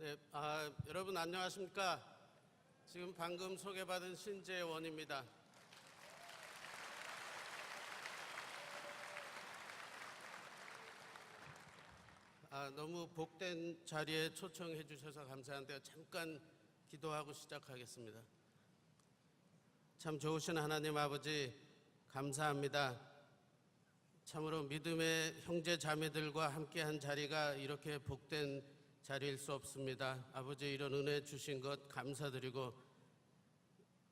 네, 여러분 안녕하십니까? 지금 방금 소개받은 신재원입니다. 너무 복된 자리에 초청해 주셔서 감사한데요. 잠깐 기도하고 시작하겠습니다. 참 좋으신 하나님 아버지 감사합니다. 참으로 믿음의 형제 자매들과 함께한 자리가 이렇게 복된 자리일 수 없습니다. 아버지 이런 은혜 주신 것 감사드리고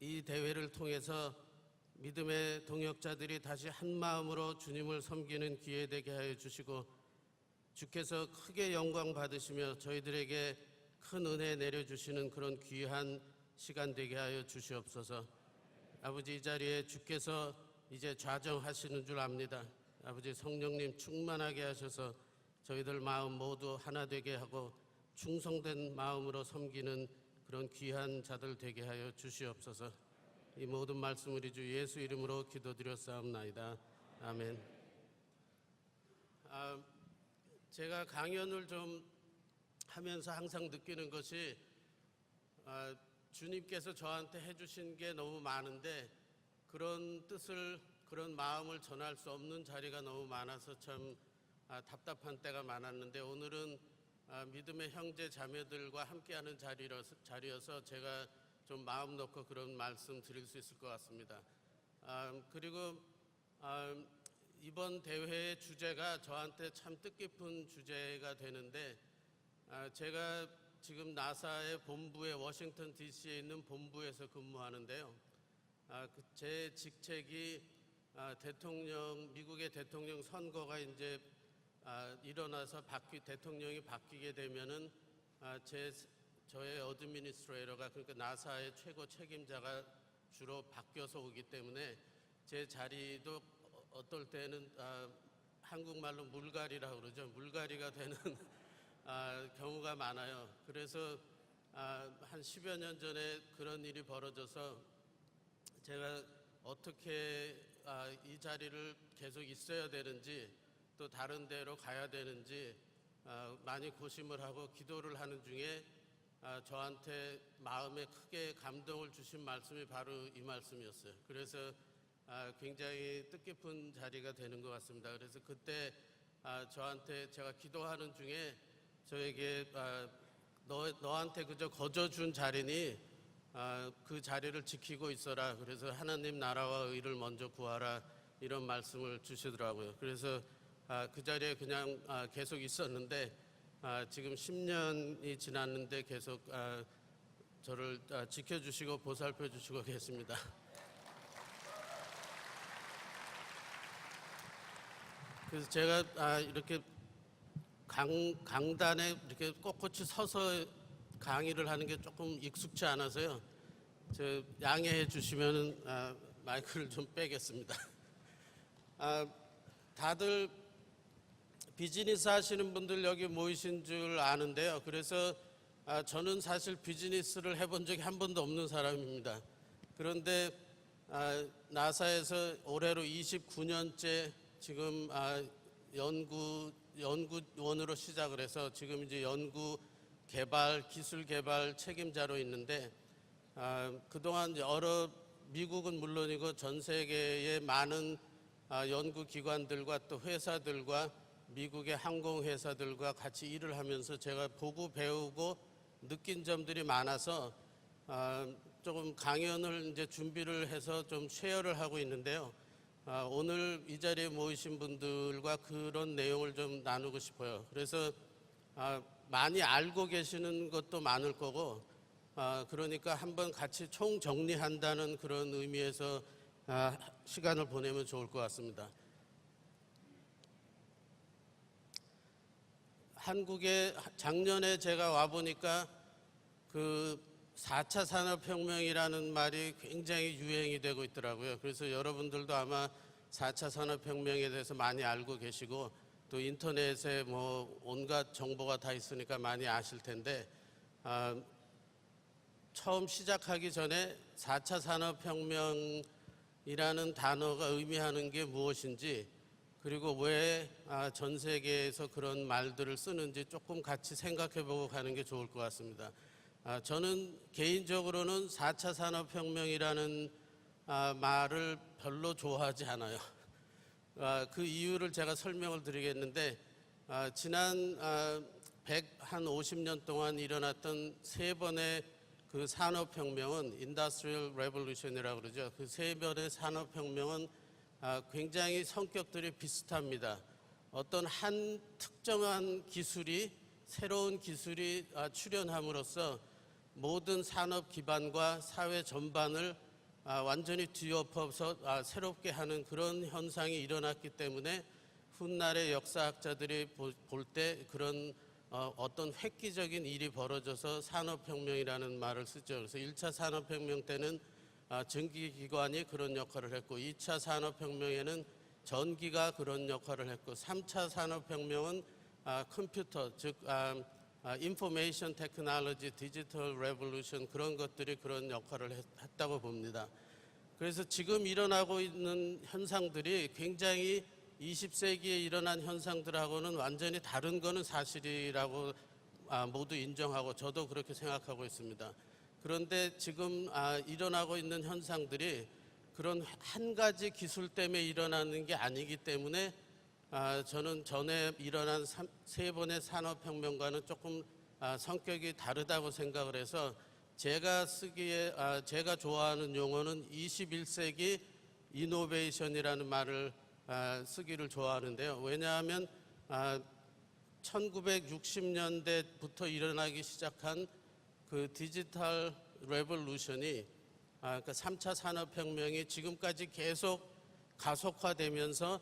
이 대회를 통해서 믿음의 동역자들이 다시 한 마음으로 주님을 섬기는 기회 되게 하여 주시고 주께서 크게 영광 받으시며 저희들에게 큰 은혜 내려주시는 그런 귀한 시간 되게 하여 주시옵소서. 아버지 이 자리에 주께서 이제 좌정하시는 줄 압니다. 아버지 성령님 충만하게 하셔서 저희들 마음 모두 하나 되게 하고 충성된 마음으로 섬기는 그런 귀한 자들 되게 하여 주시옵소서. 이 모든 말씀 우리 주 예수 이름으로 기도드렸사옵나이다. 아멘. 제가 강연을 좀 하면서 항상 느끼는 것이 주님께서 저한테 해주신 게 너무 많은데 그런 뜻을 그런 마음을 전할 수 없는 자리가 너무 많아서 참 답답한 때가 많았는데 오늘은 믿음의 형제 자매들과 함께하는 자리여서 제가 좀 마음 놓고 그런 말씀 드릴 수 있을 것 같습니다. 그리고 이번 대회의 주제가 저한테 참 뜻깊은 주제가 되는데 제가 지금 나사의 본부에 워싱턴 DC에 있는 본부에서 근무하는데요. 제 직책이 미국의 대통령 선거가 이제 일어나서 대통령이 바뀌게 되면은 저의 어드미니스트레이터가 그러니까 나사의 최고 책임자가 주로 바뀌어서 오기 때문에 제 자리도 어떨 때는 한국말로 물갈이라고 그러죠. 물갈이가 되는 경우가 많아요. 그래서 한 10여 년 전에 그런 일이 벌어져서 제가 어떻게 이 자리를 계속 있어야 되는지 또 다른 데로 가야 되는지 많이 고심을 하고 기도를 하는 중에 저한테 마음에 크게 감동을 주신 말씀이 바로 이 말씀이었어요. 그래서 굉장히 뜻깊은 자리가 되는 것 같습니다. 그래서 그때 저한테 제가 기도하는 중에 저에게 너한테 그저 거저준 자리니 그 자리를 지키고 있어라. 그래서 하나님 나라와 의를 먼저 구하라 이런 말씀을 주시더라고요. 그래서 그 자리에 그냥 계속 있었는데 지금 10년이 지났는데 계속 저를 지켜주시고 보살펴 주시고 계십니다. 그래서 제가 이렇게 강단에 이렇게 꼿꼿이 서서 강의를 하는 게 조금 익숙치 않아서요. 양해해 주시면 마이크를 좀 빼겠습니다. 다들 비즈니스 하시는 분들 여기 모이신 줄 아는데요. 그래서 저는 사실 비즈니스를 해본 적이 한 번도 없는 사람입니다. 그런데 나사에서 올해로 29년째 지금 연구원으로 시작을 해서 지금 이제 연구 개발, 기술 개발 책임자로 있는데 그동안 미국은 물론이고 전 세계의 많은 연구기관들과 또 회사들과 미국의 항공회사들과 같이 일을 하면서 제가 보고 배우고 느낀 점들이 많아서 조금 강연을 이제 준비를 해서 좀 쉐어를 하고 있는데요. 오늘 이 자리에 모이신 분들과 그런 내용을 좀 나누고 싶어요. 그래서 많이 알고 계시는 것도 많을 거고 그러니까 한번 같이 총정리한다는 그런 의미에서 시간을 보내면 좋을 것 같습니다. 한국에 작년에 제가 와보니까 그 4차 산업혁명이라는 말이 굉장히 유행이 되고 있더라고요. 그래서 여러분들도 아마 4차 산업혁명에 대해서 많이 알고 계시고 또 인터넷에 뭐 온갖 정보가 다 있으니까 많이 아실 텐데 처음 시작하기 전에 4차 산업혁명이라는 단어가 의미하는 게 무엇인지 그리고 왜 전 세계에서 그런 말들을 쓰는지 조금 같이 생각해보고 가는 게 좋을 것 같습니다. 저는 개인적으로는 4차 산업혁명이라는 말을 별로 좋아하지 않아요. 그 이유를 제가 설명을 드리겠는데, 지난 150년 동안 일어났던 세 번의 그 산업혁명은 인더스트리얼 레볼루션이라고 그러죠. 그 세 번의 산업혁명은 굉장히 성격들이 비슷합니다. 어떤 한 특정한 기술이, 새로운 기술이 출현함으로써 모든 산업 기반과 사회 전반을 완전히 뒤엎어서 새롭게 하는 그런 현상이 일어났기 때문에 훗날의 역사학자들이 볼 때 그런 어떤 획기적인 일이 벌어져서 산업혁명이라는 말을 쓰죠. 그래서 1차 산업혁명 때는 전기기관이 그런 역할을 했고, 2차 산업혁명에는 전기가 그런 역할을 했고, 3차 산업혁명은 컴퓨터, 즉 인포메이션 테크놀로지, 디지털 레볼루션, 그런 것들이 그런 역할을 했다고 봅니다. 그래서 지금 일어나고 있는 현상들이 굉장히 20세기에 일어난 현상들하고는 완전히 다른 거는 사실이라고 모두 인정하고 저도 그렇게 생각하고 있습니다. 그런데 지금 일어나고 있는 현상들이 그런 한 가지 기술 때문에 일어나는 게 아니기 때문에 저는 전에 일어난 세 번의 산업혁명과는 조금 성격이 다르다고 생각을 해서 제가 좋아하는 용어는 21세기 이노베이션이라는 말을 쓰기를 좋아하는데요. 왜냐하면 1960년대부터 일어나기 시작한 그 디지털 레볼루션이, 그러니까 3차 산업혁명이 지금까지 계속 가속화되면서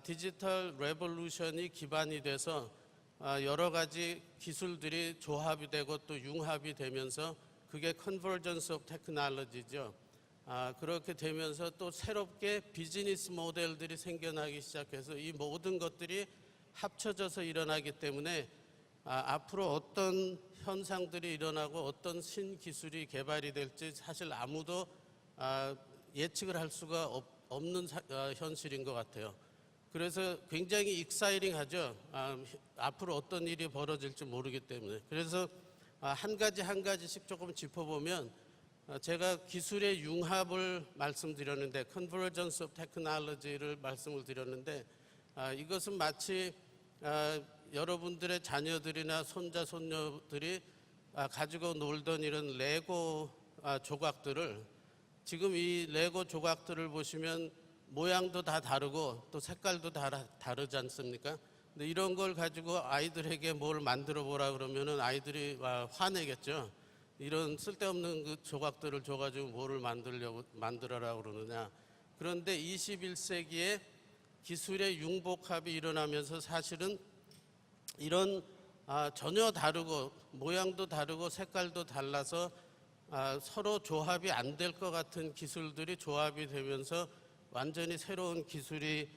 디지털 레볼루션이 기반이 돼서 여러 가지 기술들이 조합이 되고 또 융합이 되면서 그게 컨버전스 오브 테크놀로지죠. 그렇게 되면서 또 새롭게 비즈니스 모델들이 생겨나기 시작해서 이 모든 것들이 합쳐져서 일어나기 때문에 앞으로 어떤 현상들이 일어나고 어떤 신기술이 개발이 될지 사실 아무도 예측을 할 수가 없는 현실인 것 같아요. 그래서 굉장히 익사이링하죠. 앞으로 어떤 일이 벌어질지 모르기 때문에. 그래서 한 가지씩 조금 짚어보면, 제가 기술의 융합을 말씀드렸는데, Convergence of Technology를 말씀을 드렸는데, 이것은 마치 여러분들의 자녀들이나 손자, 손녀들이 가지고 놀던 이런 레고 조각들을, 지금 이 레고 조각들을 보시면 모양도 다 다르고 또 색깔도 다 다르지 않습니까? 근데 이런 걸 가지고 아이들에게 뭘 만들어 보라 그러면은 아이들이 화내겠죠. 이런 쓸데없는 그 조각들을 줘가지고 뭐를 만들어라 그러느냐. 그런데 21세기에 기술의 융복합이 일어나면서 사실은 이런 전혀 다르고 모양도 다르고 색깔도 달라서 서로 조합이 안 될 것 같은 기술들이 조합이 되면서 완전히 새로운 기술이,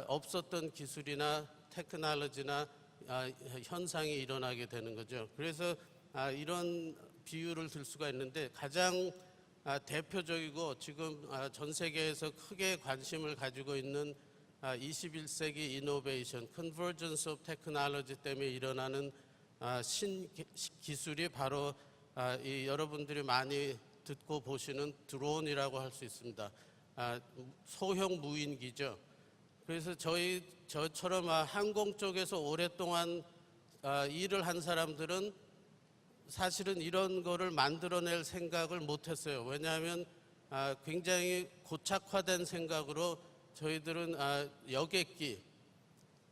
없었던 기술이나 테크놀로지나 현상이 일어나게 되는 거죠. 그래서 이런 비유를 들 수가 있는데, 가장 대표적이고 지금 전 세계에서 크게 관심을 가지고 있는 21세기 이노베이션, 컨버전스 오브 테크놀로지 때문에 일어나는 신기술이 바로 이 여러분들이 많이 듣고 보시는 드론이라고 할 수 있습니다. 소형 무인기죠. 그래서 저처럼 항공 쪽에서 오랫동안 일을 한 사람들은 사실은 이런 거를 만들어낼 생각을 못했어요. 왜냐하면 굉장히 고착화된 생각으로 저희들은 여객기,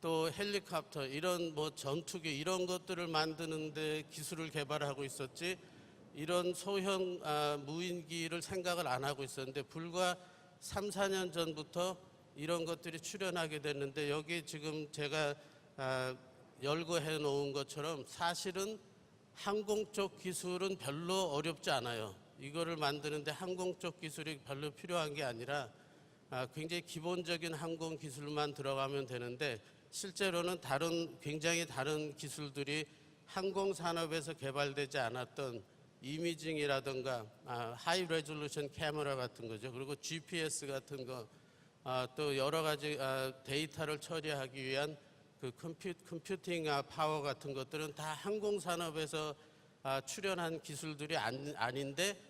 또 헬리콥터, 이런 뭐 전투기 이런 것들을 만드는데 기술을 개발하고 있었지, 이런 소형 무인기를 생각을 안 하고 있었는데, 불과 3, 4년 전부터 이런 것들이 출현하게 됐는데, 여기 지금 제가 열거해 놓은 것처럼 사실은 항공 쪽 기술은 별로 어렵지 않아요. 이거를 만드는데 항공 쪽 기술이 별로 필요한 게 아니라 굉장히 기본적인 항공 기술만 들어가면 되는데, 실제로는 굉장히 다른 기술들이 항공 산업에서 개발되지 않았던 이미징이라든가 하이 레졸루션 카메라 같은 거죠. 그리고 GPS 같은 거, 또 여러 가지 데이터를 처리하기 위한 그 컴퓨팅 파워 같은 것들은 다 항공산업에서 출현한 기술들이 아닌데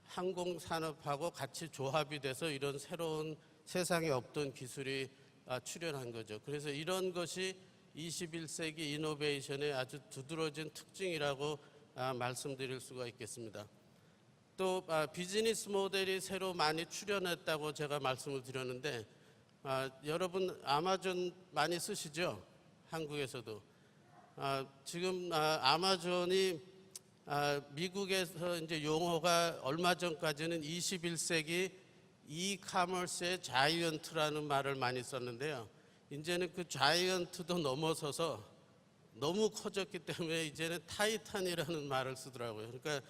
항공산업하고 같이 조합이 돼서 이런 새로운 세상에 없던 기술이 출현한 거죠. 그래서 이런 것이 21세기 이노베이션의 아주 두드러진 특징이라고 말씀드릴 수가 있겠습니다. 또 비즈니스 모델이 새로 많이 출현했다고 제가 말씀을 드렸는데 여러분 아마존 많이 쓰시죠? 한국에서도. 지금 아마존이 미국에서 이제 용어가 얼마 전까지는 21세기 이커머스의 자이언트라는 말을 많이 썼는데요. 이제는 그 자이언트도 넘어서서 너무 커졌기 때문에 이제는 타이탄이라는 말을 쓰더라고요. 그러니까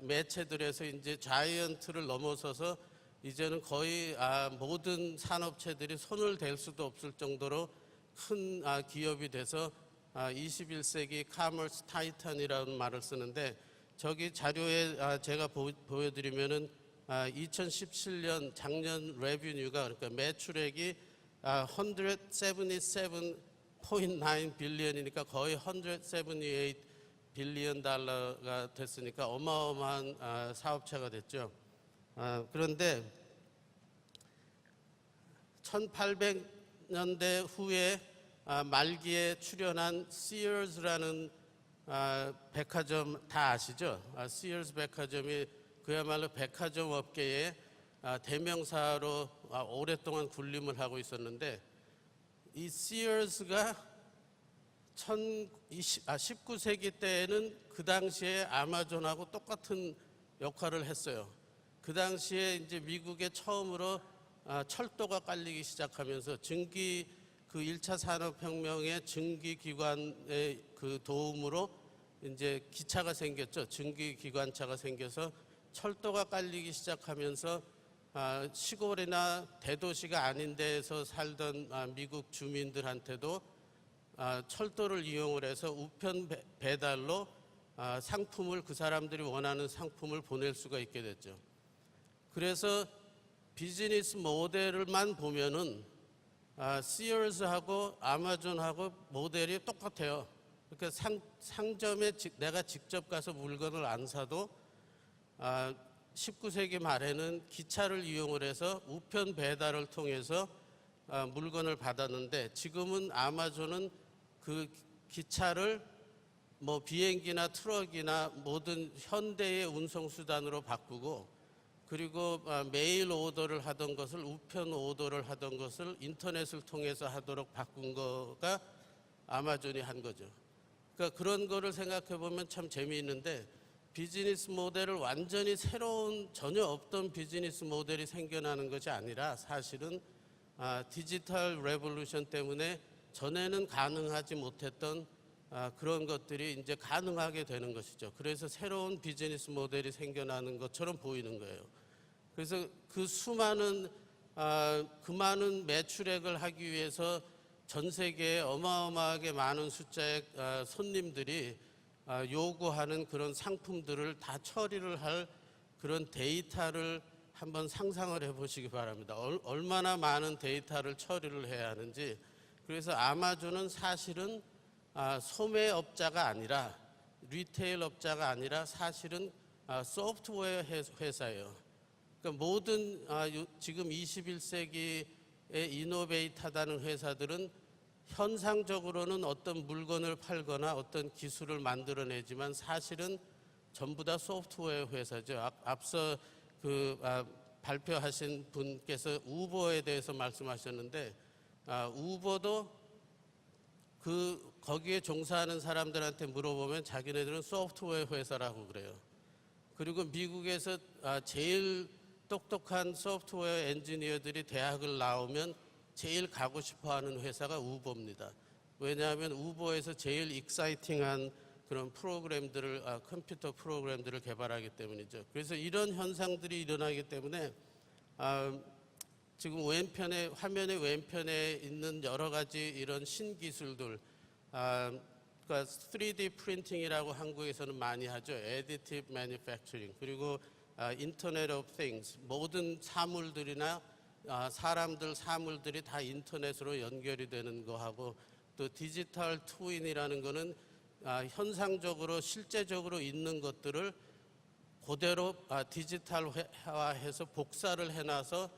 매체들에서 이제 자이언트를 넘어서서 이제는 거의 모든 산업체들이 손을 댈 수도 없을 정도로 큰 기업이 돼서 21세기 커머스 타이탄이라는 말을 쓰는데 저기 자료에 제가 보여드리면은 2017년 작년 레비뉴가 그러니까 매출액이 177.9 빌리언이니까 거의 178 빌리언 달러가 됐으니까 어마어마한 사업체가 됐죠. 그런데 1800년대 후에 말기에 출현한 Sears라는 백화점 다 아시죠? Sears 백화점이 그야말로 백화점 업계의 대명사로 오랫동안 군림을 하고 있었는데 이 Sears가 19세기 때에는 그 당시에 아마존하고 똑같은 역할을 했어요. 그 당시에 이제 미국에 처음으로 철도가 깔리기 시작하면서 그 1차 산업혁명의 증기기관의 그 도움으로 이제 기차가 생겼죠. 증기기관차가 생겨서 철도가 깔리기 시작하면서 시골이나 대도시가 아닌 데에서 살던 미국 주민들한테도 철도를 이용을 해서 우편 배달로 상품을 그 사람들이 원하는 상품을 보낼 수가 있게 됐죠. 그래서 비즈니스 모델만 보면은 Sears하고 아마존하고 모델이 똑같아요. 그러니까 상점에 내가 직접 가서 물건을 안 사도 19세기 말에는 기차를 이용을 해서 우편 배달을 통해서 물건을 받았는데 지금은 아마존은 그 기차를 뭐 비행기나 트럭이나 모든 현대의 운송수단으로 바꾸고 그리고 메일 오더를 하던 것을 우편 오더를 하던 것을 인터넷을 통해서 하도록 바꾼 거가 아마존이 한 거죠. 그러니까 그런 거를 생각해 보면 참 재미있는데 비즈니스 모델을 완전히 새로운 전혀 없던 비즈니스 모델이 생겨나는 것이 아니라 사실은 디지털 레볼루션 때문에 전에는 가능하지 못했던 그런 것들이 이제 가능하게 되는 것이죠. 그래서 새로운 비즈니스 모델이 생겨나는 것처럼 보이는 거예요. 그래서 그 수많은 그 많은 매출액을 하기 위해서 전 세계에 어마어마하게 많은 숫자의 손님들이 요구하는 그런 상품들을 다 처리를 할 그런 데이터를 한번 상상을 해보시기 바랍니다. 얼마나 많은 데이터를 처리를 해야 하는지. 그래서 아마존은 사실은 소매업자가 아니라 리테일 업자가 아니라 사실은 소프트웨어 회사예요. 그러니까 모든 지금 21세기에 이노베이트하다는 회사들은 현상적으로는 어떤 물건을 팔거나 어떤 기술을 만들어내지만 사실은 전부 다 소프트웨어 회사죠. 앞서 발표하신 분께서 우버에 대해서 말씀하셨는데 우버도 거기에 종사하는 사람들한테 물어보면 자기네들은 소프트웨어 회사라고 그래요. 그리고 미국에서 제일 똑똑한 소프트웨어 엔지니어들이 대학을 나오면 제일 가고 싶어하는 회사가 우버입니다. 왜냐하면 우버에서 제일 익사이팅한 그런 프로그램들을 컴퓨터 프로그램들을 개발하기 때문이죠. 그래서 이런 현상들이 일어나기 때문에 지금 화면의 왼편에 있는 여러 가지 이런 신기술들, 그러니까 3D 프린팅이라고 한국에서는 많이 하죠. Additive Manufacturing, 그리고 Internet of Things, 모든 사물들이나 사람들, 사물들이 다 인터넷으로 연결이 되는 거하고 또 디지털 트윈이라는 거는 현상적으로 실제적으로 있는 것들을 그대로 디지털화해서 복사를 해놔서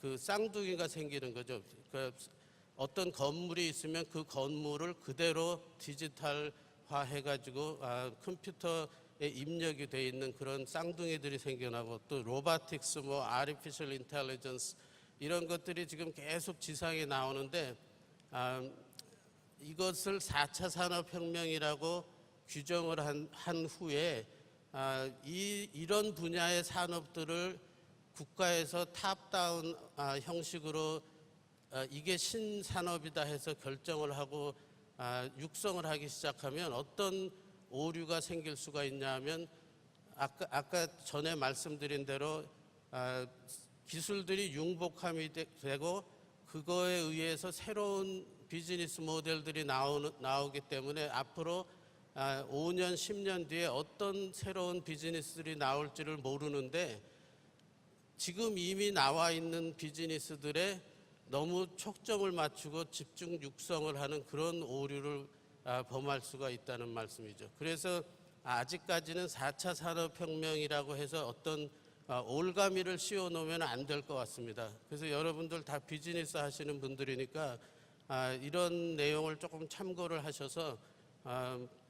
그 쌍둥이가 생기는 거죠. 어떤 건물이 있으면 그 건물을 그대로 디지털화해가지고 컴퓨터에 입력이 돼 있는 그런 쌍둥이들이 생겨나고 또 로보틱스, 아티피셜 인텔리전스 이런 것들이 지금 계속 지상에 나오는데 이것을 4차 산업혁명이라고 규정을 한 후에 이런 분야의 산업들을 국가에서 탑다운 형식으로 이게 신산업이다 해서 결정을 하고 육성을 하기 시작하면 어떤 오류가 생길 수가 있냐면 아까 전에 말씀드린 대로 기술들이 융복함이 되고 그거에 의해서 새로운 비즈니스 모델들이 나오기 때문에 앞으로 5년, 10년 뒤에 어떤 새로운 비즈니스들이 나올지를 모르는데 지금 이미 나와 있는 비즈니스들에 너무 초점을 맞추고 집중 육성을 하는 그런 오류를 범할 수가 있다는 말씀이죠. 그래서 아직까지는 4차 산업혁명이라고 해서 어떤 올가미를 씌워놓으면 안 될 것 같습니다. 그래서 여러분들 다 비즈니스 하시는 분들이니까 이런 내용을 조금 참고를 하셔서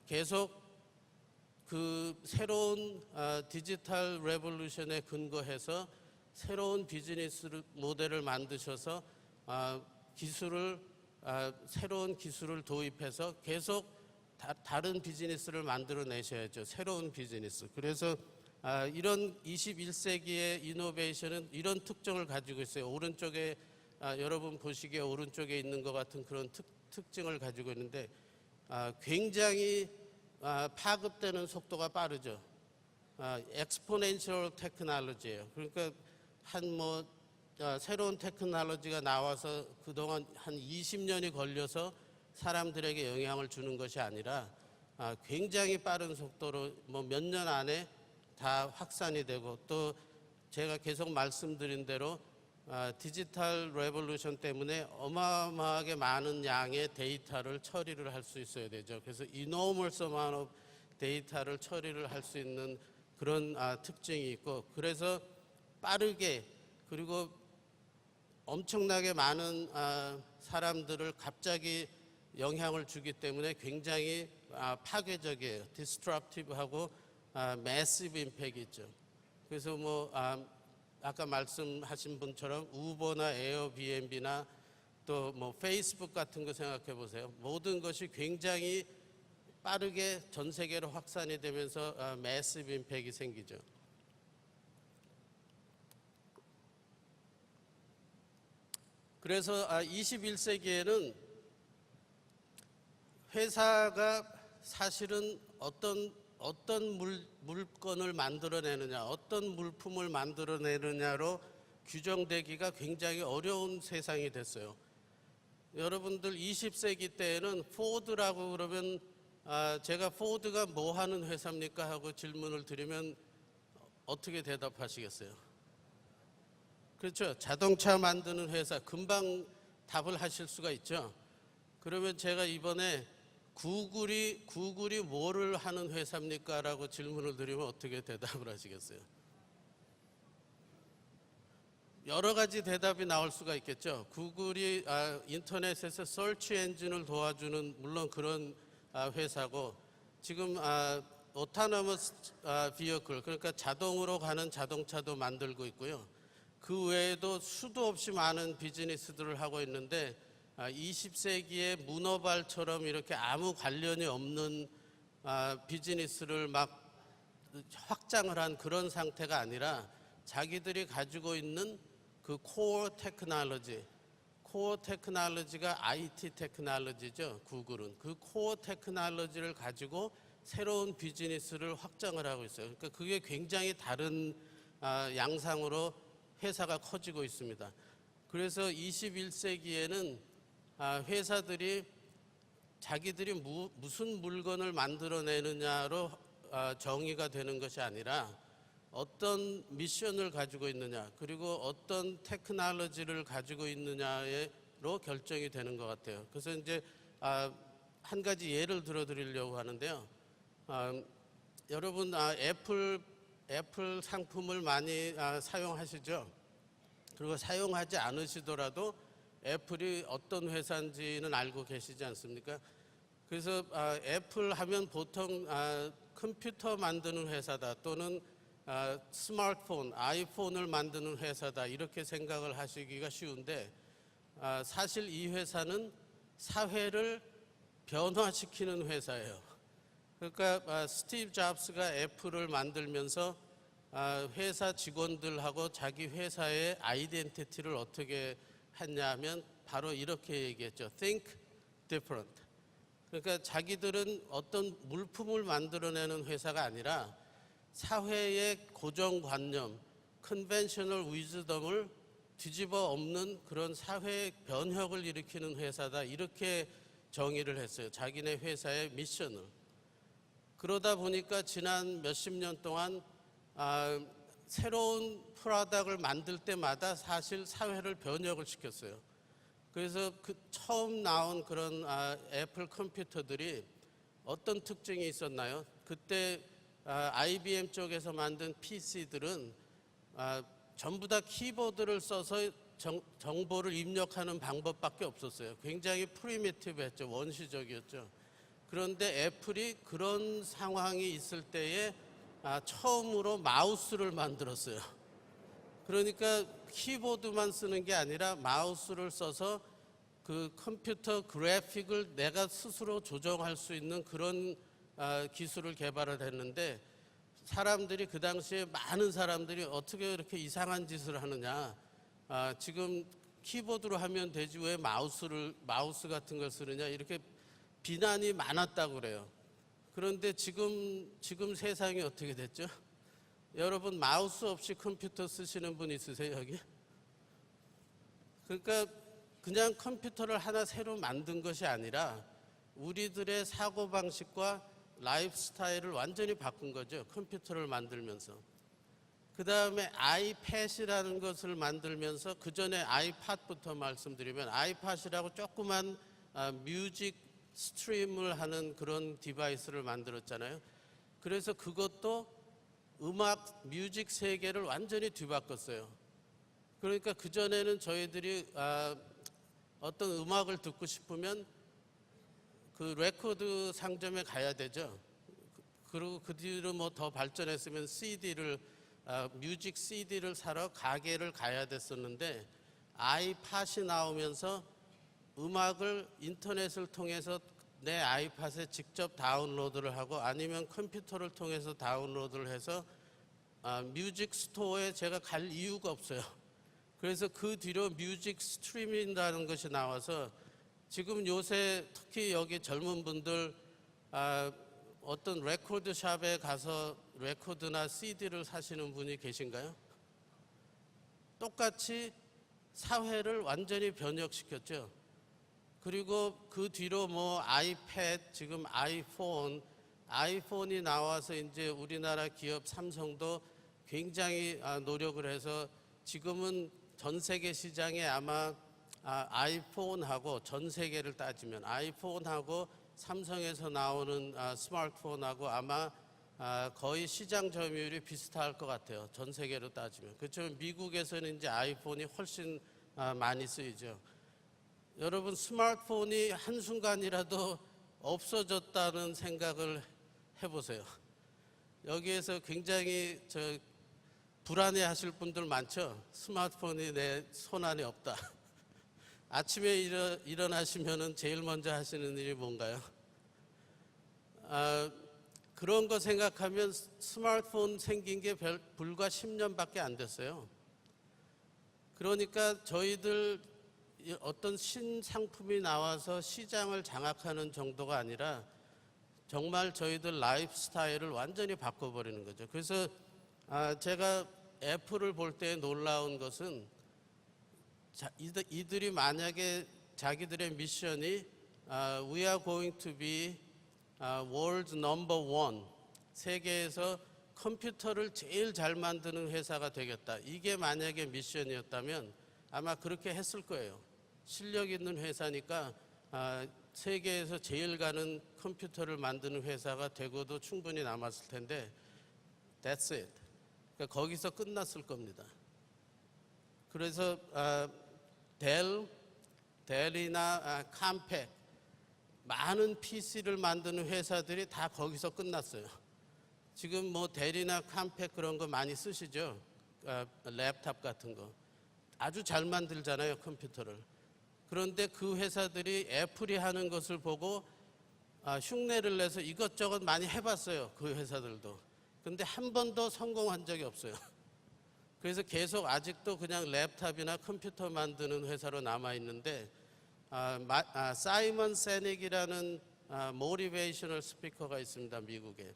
계속 그 새로운 디지털 레볼루션에 근거해서 새로운 비즈니스 모델을 만드셔서 새로운 기술을 도입해서 계속 다른 비즈니스를 만들어내셔야죠. 새로운 비즈니스. 그래서 이런 21세기의 이노베이션은 이런 특징을 가지고 있어요. 오른쪽에 여러분 보시기에 오른쪽에 있는 것 같은 그런 특징을 가지고 있는데 굉장히 파급되는 속도가 빠르죠. 엑스포넨셜 테크놀로지예요. 그러니까 새로운 테크놀로지가 나와서 그동안 한 20년이 걸려서 사람들에게 영향을 주는 것이 아니라 굉장히 빠른 속도로 몇 년 안에 다 확산이 되고 또 제가 계속 말씀드린 대로 디지털 레볼루션 때문에 어마어마하게 많은 양의 데이터를 처리를 할 수 있어야 되죠. 그래서 enormous amount of 데이터를 처리를 할 수 있는 그런 특징이 있고 그래서 빠르게 그리고 엄청나게 많은 사람들을 갑자기 영향을 주기 때문에 굉장히 파괴적이에요. 디스트럭티브하고 매시브 임팩이 있죠. 그래서 아까 말씀하신 분처럼 우버나 에어비앤비나 또 페이스북 같은 거 생각해 보세요. 모든 것이 굉장히 빠르게 전 세계로 확산이 되면서 매시브 임팩이 생기죠. 그래서 21세기에는 회사가 사실은 어떤 물건을 만들어내느냐, 어떤 물품을 만들어내느냐로 규정되기가 굉장히 어려운 세상이 됐어요. 여러분들 20세기 때에는 포드라고 그러면 제가 포드가 뭐 하는 회사입니까? 하고 질문을 드리면 어떻게 대답하시겠어요? 그렇죠. 자동차 만드는 회사 금방 답을 하실 수가 있죠. 그러면 제가 이번에 구글이 뭐를 하는 회사입니까? 라고 질문을 드리면 어떻게 대답을 하시겠어요? 여러 가지 대답이 나올 수가 있겠죠. 구글이 인터넷에서 서치 엔진을 도와주는 물론 그런 회사고 지금 오토노머스 비어클 그러니까 자동으로 가는 자동차도 만들고 있고요. 그 외에도 수도 없이 많은 비즈니스들을 하고 있는데 20세기의 문어발처럼 이렇게 아무 관련이 없는 비즈니스를 막 확장을 한 그런 상태가 아니라 자기들이 가지고 있는 그 코어 테크놀로지가 IT 테크놀로지죠. 구글은 그 코어 테크놀로지를 가지고 새로운 비즈니스를 확장을 하고 있어요. 그러니까 그게 굉장히 다른 양상으로 회사가 커지고 있습니다. 그래서 21세기에는 회사들이 자기들이 무슨 물건을 만들어내느냐로 정의가 되는 것이 아니라 어떤 미션을 가지고 있느냐, 그리고 어떤 테크놀로지를 가지고 있느냐로 결정이 되는 것 같아요. 그래서 이제 한 가지 예를 들어드리려고 하는데요. 여러분 애플 상품을 많이 사용하시죠? 그리고 사용하지 않으시더라도 애플이 어떤 회사인지는 알고 계시지 않습니까? 그래서 애플 하면 보통 컴퓨터 만드는 회사다 또는 스마트폰, 아이폰을 만드는 회사다 이렇게 생각을 하시기가 쉬운데 사실 이 회사는 사회를 변화시키는 회사예요. 그러니까 스티브 잡스가 애플을 만들면서 회사 직원들하고 자기 회사의 아이덴티티를 어떻게 했냐면 바로 이렇게 얘기했죠. Think different. 그러니까 자기들은 어떤 물품을 만들어내는 회사가 아니라 사회의 고정관념, 컨벤셔널 위즈덤을 뒤집어 엎는 그런 사회 변혁을 일으키는 회사다 이렇게 정의를 했어요. 자기네 회사의 미션을. 그러다 보니까 지난 몇십 년 동안 새로운 프로덕트를 만들 때마다 사실 사회를 변혁을 시켰어요. 그래서 처음 나온 그런 애플 컴퓨터들이 어떤 특징이 있었나요? 그때 IBM 쪽에서 만든 PC들은 전부 다 키보드를 써서 정보를 입력하는 방법밖에 없었어요. 굉장히 프리미티브했죠. 원시적이었죠. 그런데 애플이 그런 상황이 있을 때에 처음으로 마우스를 만들었어요. 그러니까 키보드만 쓰는 게 아니라 마우스를 써서 그 컴퓨터 그래픽을 내가 스스로 조정할 수 있는 그런 기술을 개발을 했는데 사람들이 그 당시에 많은 사람들이 어떻게 이렇게 이상한 짓을 하느냐. 지금 키보드로 하면 되지 왜 마우스 같은 걸 쓰느냐 이렇게 비난이 많았다고 그래요. 그런데 지금 세상이 어떻게 됐죠? 여러분 마우스 없이 컴퓨터 쓰시는 분 있으세요 여기? 그러니까 그냥 컴퓨터를 하나 새로 만든 것이 아니라 우리들의 사고방식과 라이프 스타일을 완전히 바꾼 거죠. 컴퓨터를 만들면서. 그 다음에 아이팻이라는 것을 만들면서 그 전에 아이팟부터 말씀드리면 아이팟이라고 조그만 뮤직 스트림을 하는 그런 디바이스를 만들었잖아요. 그래서 그것도 음악, 뮤직 세계를 완전히 뒤바꿨어요. 그러니까 그전에는 저희들이 어떤 음악을 듣고 싶으면 그 레코드 상점에 가야 되죠. 그리고 그 뒤로 뭐 더 발전했으면 뮤직 CD를 사러 가게를 가야 됐었는데 아이팟이 나오면서 음악을 인터넷을 통해서 내 아이팟에 직접 다운로드를 하고 아니면 컴퓨터를 통해서 다운로드를 해서 뮤직 스토어에 제가 갈 이유가 없어요. 그래서 그 뒤로 뮤직 스트리밍이라는 것이 나와서 지금 요새 특히 여기 젊은 분들 어떤 레코드 샵에 가서 레코드나 CD를 사시는 분이 계신가요? 똑같이 사회를 완전히 변혁시켰죠. 그리고 그 뒤로 뭐 아이패드, 지금 아이폰이 나와서 이제 우리나라 기업 삼성도 굉장히 노력을 해서 지금은 전 세계 시장에 아마 아이폰하고 전 세계를 따지면 아이폰하고 삼성에서 나오는 스마트폰하고 아마 거의 시장 점유율이 비슷할 것 같아요. 전 세계로 따지면. 그렇지만 미국에서는 이제 아이폰이 훨씬 많이 쓰이죠. 여러분 스마트폰이 한순간이라도 없어졌다는 생각을 해보세요. 여기에서 굉장히 불안해 하실 분들 많죠. 스마트폰이 내 손 안에 없다. 아침에 일어나시면은 제일 먼저 하시는 일이 뭔가요? 그런 거 생각하면 스마트폰 생긴 게 불과 10년밖에 안 됐어요. 그러니까 저희들 어떤 신상품이 나와서 시장을 장악하는 정도가 아니라 정말 저희들 라이프 스타일을 완전히 바꿔버리는 거죠. 그래서 제가 애플을 볼 때 놀라운 것은 이들이 만약에 자기들의 미션이 We are going to be world number one, 세계에서 컴퓨터를 제일 잘 만드는 회사가 되겠다. 이게 만약에 미션이었다면 아마 그렇게 했을 거예요. 실력 있는 회사니까 세계에서 제일 가는 컴퓨터를 만드는 회사가 되고도 충분히 남았을 텐데 that's it. 그러니까 거기서 끝났을 겁니다. 그래서 델이나 캄팩 많은 PC를 만드는 회사들이 다 거기서 끝났어요. 지금 뭐 델이나 캄팩 그런 거 많이 쓰시죠? 랩탑 같은 거. 아주 잘 만들잖아요, 컴퓨터를. 그런데 그 회사들이 애플이 하는 것을 보고 흉내를 내서 이것저것 많이 해봤어요, 그 회사들도. 근데 한 번도 성공한 적이 없어요. 그래서 계속 아직도 그냥 랩탑이나 컴퓨터 만드는 회사로 남아있는데 사이먼 세닉이라는 모티베이셔널 스피커가 있습니다, 미국에.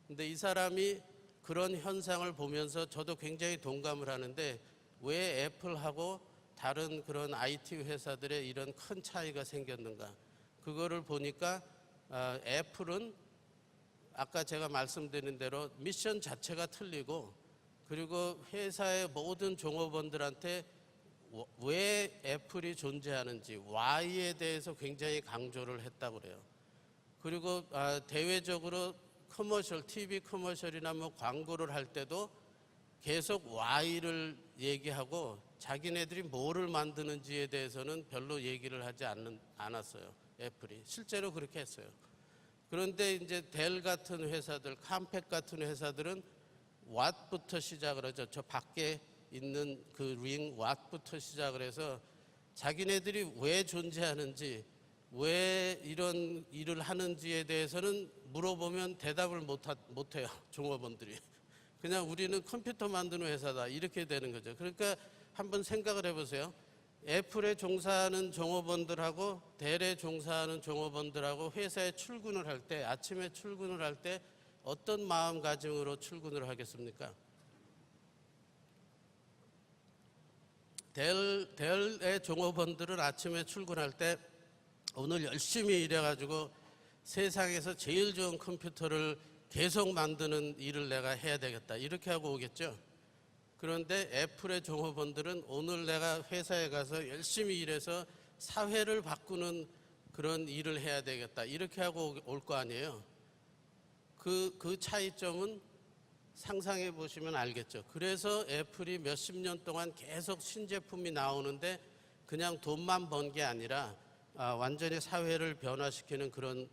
근데 이 사람이 그런 현상을 보면서 저도 굉장히 동감을 하는데 왜 애플하고 다른 그런 IT 회사들의 이런 큰 차이가 생겼는가. 그거를 보니까 애플은 아까 제가 말씀드린 대로 미션 자체가 틀리고 그리고 회사의 모든 종업원들한테 왜 애플이 존재하는지 Y에 대해서 굉장히 강조를 했다고 그래요. 그리고 대외적으로 커머셜, TV 커머셜이나 뭐 광고를 할 때도 계속 Y를 얘기하고 자기네들이 뭐를 만드는지에 대해서는 별로 얘기를 하지 않았어요. 애플이. 실제로 그렇게 했어요. 그런데 이제 델 같은 회사들, 캄팩 같은 회사들은 왓부터 시작을 하죠. 저 밖에 있는 그 링 왓부터 시작을 해서 자기네들이 왜 존재하는지 왜 이런 일을 하는지에 대해서는 물어보면 대답을 못해요. 종업원들이. 그냥 우리는 컴퓨터 만드는 회사다 이렇게 되는 거죠. 그러니까 한번 생각을 해보세요. 애플에 종사하는 종업원들하고 델에 종사하는 종업원들하고 회사에 출근을 할 때 아침에 출근을 할 때 어떤 마음가짐으로 출근을 하겠습니까? 델의 종업원들은 아침에 출근할 때 오늘 열심히 일해가지고 세상에서 제일 좋은 컴퓨터를 계속 만드는 일을 내가 해야 되겠다 이렇게 하고 오겠죠. 그런데 애플의 종업원들은 오늘 내가 회사에 가서 열심히 일해서 사회를 바꾸는 그런 일을 해야 되겠다 이렇게 하고 올 거 아니에요. 그 차이점은 상상해 보시면 알겠죠. 그래서 애플이 몇십 년 동안 계속 신제품이 나오는데 그냥 돈만 번 게 아니라 완전히 사회를 변화시키는 그런